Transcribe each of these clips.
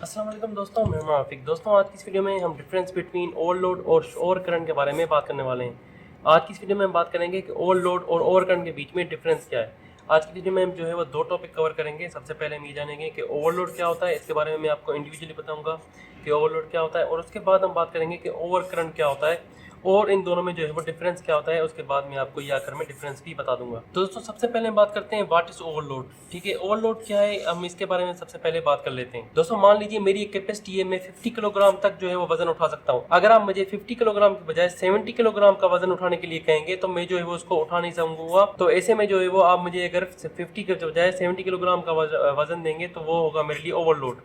अस्सलाम वालेकुम दोस्तों, मैं आफिक। दोस्तों, आज की इस वीडियो में हम डिफरेंस बिटवीन ओवरलोड और ओवर करंट के बारे में बात करने वाले हैं। आज की इस वीडियो में हम बात करेंगे कि ओवरलोड और ओवर करंट के बीच में डिफरेंस क्या है। आज की वीडियो में हम जो है वो दो टॉपिक कवर करेंगे। सबसे पहले हम ये जानेंगे कि ओवरलोड क्या होता है, इसके बारे में मैं आपको इंडिविजुअली बताऊंगा कि ओवरलोड क्या होता है, और उसके बाद हम बात करेंगे कि ओवर करंट क्या होता है और इन दोनों में जो है वो डिफरेंस क्या होता है। उसके बाद मैं आपको ये आकर मैं डिफरेंस भी बता दूंगा। तो दोस्तों, सबसे पहले हम बात करते हैं व्हाट इज ओवरलोड। ठीक है, ओवरलोड क्या है, हम इसके बारे में सबसे पहले बात कर लेते हैं। दोस्तों, मान लीजिए मेरी एक कैपेसिटी है, मैं 50 किलोग्राम तक जो है वो वजन उठा सकता हूँ। अगर आप मुझे 50 किलोग्राम की बजाय 70 किलोग्राम का वजन उठाने के लिए कहेंगे तो मैं जो है वो उसको उठा नहीं सकूंगा। तो ऐसे में जो है वो आप मुझे अगर 50 के बजाय 70 किलोग्राम का वजन देंगे तो वो होगा मेरे लिए ओवरलोड।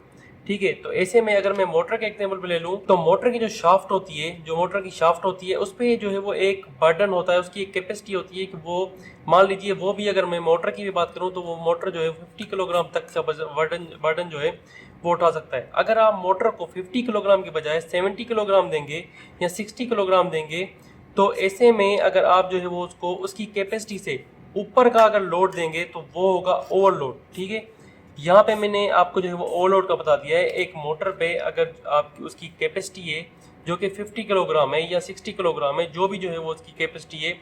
ठीक है, तो ऐसे में अगर मैं मोटर का एग्जांपल पे ले लूँ तो मोटर की जो शाफ्ट होती है, उस पर जो है वो एक बर्डन होता है, उसकी एक कैपेसिटी होती है कि वो, मान लीजिए वो भी, अगर मैं मोटर की भी बात करूँ तो वो मोटर जो है 50 किलोग्राम तक का बर्डन जो है वो उठा सकता है। अगर आप मोटर को 50 किलोग्राम के बजाय 70 किलोग्राम देंगे या 60 किलोग्राम देंगे तो ऐसे में अगर आप जो है वो उसको उसकी कैपेसिटी से ऊपर का अगर लोड देंगे तो वो होगा ओवरलोड। ठीक है, यहाँ पे मैंने आपको जो है वो ओवरलोड का बता दिया है। एक मोटर पे अगर आप उसकी कैपेसिटी है जो कि 50 किलोग्राम है या 60 किलोग्राम है, जो भी जो है वो उसकी कैपेसिटी है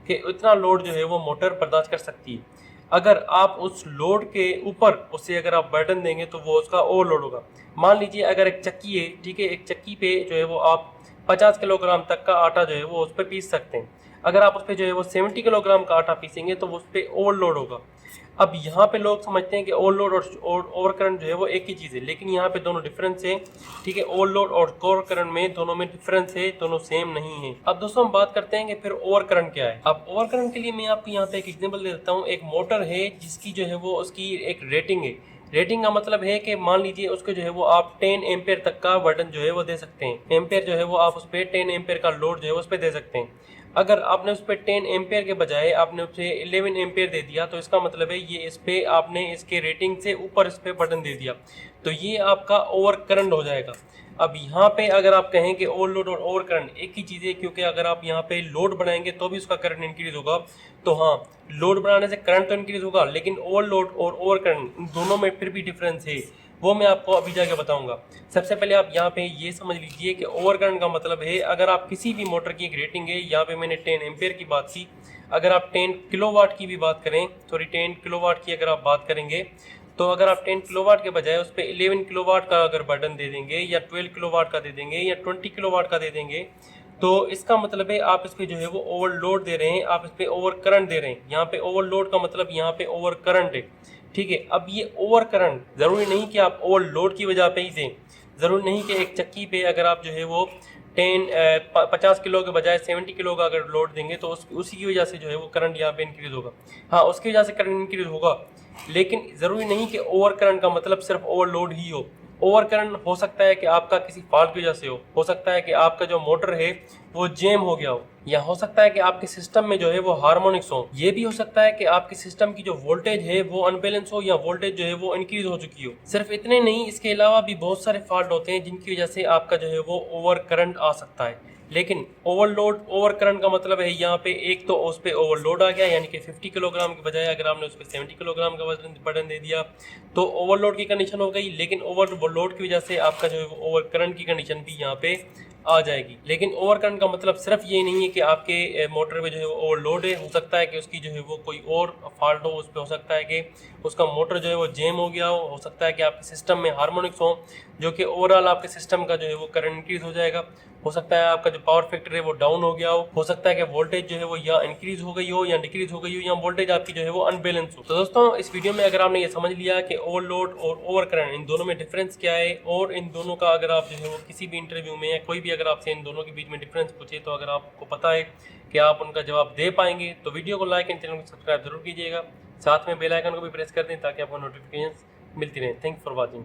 कि उतना लोड जो है वो मोटर बर्दाश्त कर सकती है। अगर आप उस लोड के ऊपर उससे अगर आप बर्डन देंगे तो वो उसका ओवरलोड होगा। मान लीजिए अगर एक चक्की है, ठीक है, एक चक्की पे जो है वो आप 50 किलोग्राम तक का आटा जो है वो उस पर पीस सकते हैं। अगर आप उस पर जो है वो 70 किलोग्राम का आटा पीसेंगे तो वो उस पर ओवरलोड होगा। अब यहाँ पे लोग समझते हैं कि ओवरलोड और ओवर करंट जो है वो एक ही चीज़ है, लेकिन यहाँ पे दोनों डिफरेंस है। ठीक है, ओवरलोड और ओवर करंट में दोनों में डिफरेंस है, दोनों सेम नहीं है। अब दोस्तों, हम बात करते हैं कि फिर ओवर करंट क्या है। अब ओवर करंट के लिए मैं आपको यहाँ पे एक एग्जांपल दे देता हूँ। एक मोटर है जिसकी जो है वो उसकी एक रेटिंग है। रेटिंग का मतलब है कि मान लीजिए उसको जो है वो आप 10 एम्पेयर तक का बटन जो है वो दे सकते हैं। एम्पेयर जो है वो आप उस पर 10 एम्पेयर का लोड जो है उस पर दे सकते हैं। अगर आपने उस पर 10 एम्पेयर के बजाय आपने उसे 11 एम्पेयर दे दिया तो इसका मतलब है ये इस पे आपने इसके रेटिंग से ऊपर इस पे बटन दे दिया, तो ये आपका ओवर करंट हो जाएगा। अब यहाँ पे अगर आप कहें कि ओवरलोड और ओवर करंट एक ही चीज़ है, क्योंकि अगर आप यहाँ पे लोड बढ़ाएंगे तो भी उसका करंट इंक्रीज होगा, तो हाँ, लोड बढ़ाने से करंट तो इंक्रीज होगा, लेकिन ओवरलोड और ओवर करंट दोनों में फिर भी डिफरेंस है, वो मैं आपको अभी जाके बताऊंगा। सबसे पहले आप यहाँ पे ये समझ लीजिए कि ओवर करंट का मतलब है, अगर आप किसी भी मोटर की एक रेटिंग है, यहाँ पे मैंने 10 एम्पेयर की बात की, अगर आप 10 किलोवाट की भी बात करें, सॉरी 10 किलोवाट की अगर आप बात करेंगे, तो अगर आप 10 किलोवाट के बजाय उस पर 11 किलोवाट का अगर बटन दे देंगे या 12 किलोवाट का दे देंगे या 20 किलोवाट का दे देंगे, तो इसका मतलब है आप इस पे जो है वो ओवरलोड दे रहे हैं, आप इस पे ओवर करंट दे रहे हैं। यहाँ पे ओवरलोड का मतलब यहाँ पे ओवर करंट है। ठीक है, अब ये ओवर करंट जरूरी नहीं कि आप ओवरलोड की वजह पे ही दें। जरूरी नहीं कि एक चक्की पे अगर आप जो है वो 50 किलो के बजाय 70 किलो का अगर लोड देंगे तो उसी की वजह से जो है वो करंट यहाँ पे इंक्रीज होगा। हाँ, उसकी वजह से करंट इंक्रीज होगा, लेकिन ज़रूरी नहीं कि ओवर करंट का मतलब सिर्फ ओवरलोड ही हो। ओवर करंट हो सकता है कि आपका किसी फॉल्ट की वजह से हो सकता है कि आपका जो मोटर है वो जैम हो गया हो, या हो सकता है कि आपके सिस्टम में जो है वो हार्मोनिक्स हो। ये भी हो सकता है कि आपके सिस्टम की जो वोल्टेज है वो अनबैलेंस हो, या वोल्टेज जो है वो इंक्रीज हो चुकी हो। सिर्फ इतने नहीं, इसके अलावा भी बहुत सारे फॉल्ट होते हैं जिनकी वजह से आपका जो है वो ओवर करंट आ सकता है। लेकिन ओवरलोड ओवर करंट का मतलब है यहाँ पे एक तो उस पर ओवरलोड आ गया, यानी कि 50 किलोग्राम के बजाय अगर आपने उस पर 70 किलोग्राम का वजन बटन दे दिया तो ओवरलोड की कंडीशन हो गई, लेकिन ओवरलोड की वजह से आपका जो है वो ओवर करंट की कंडीशन भी यहाँ पे आ जाएगी। लेकिन ओवर करंट का मतलब सिर्फ ये नहीं है कि आपके मोटर में जो है वो ओवरलोड है, हो सकता है कि उसकी जो है वो कोई और फॉल्ट हो, उस पर हो सकता है कि उसका मोटर जो है वो जैम हो गया हो सकता है कि आपके सिस्टम में हार्मोनिक्स हो, जो कि ओवरऑल आपके सिस्टम का जो है वो करंट इंक्रीज हो जाएगा। हो सकता है आपका जो पावर फैक्टर है वो डाउन हो गया हो सकता है कि वोल्टेज जो है वो या इंक्रीज हो गई हो या डिक्रीज हो गई हो, या वोल्टेज आपकी जो है वो अनबैलेंस हो। तो दोस्तों, इस वीडियो में अगर आपने ये समझ लिया कि ओवरलोड और ओवर करंट इन दोनों में डिफरेंस क्या है, और इन दोनों का अगर आप जो है वो किसी भी इंटरव्यू में या कोई भी अगर आपसे इन दोनों के बीच में डिफरेंस पूछे तो अगर आपको पता है कि आप उनका जवाब दे पाएंगे, तो वीडियो को लाइक एंड चैनल को सब्सक्राइब जरूर कीजिएगा। साथ में बेल आइकन को भी प्रेस कर दें ताकि आपको नोटिफिकेशन मिलती रहे। Thanks for watching.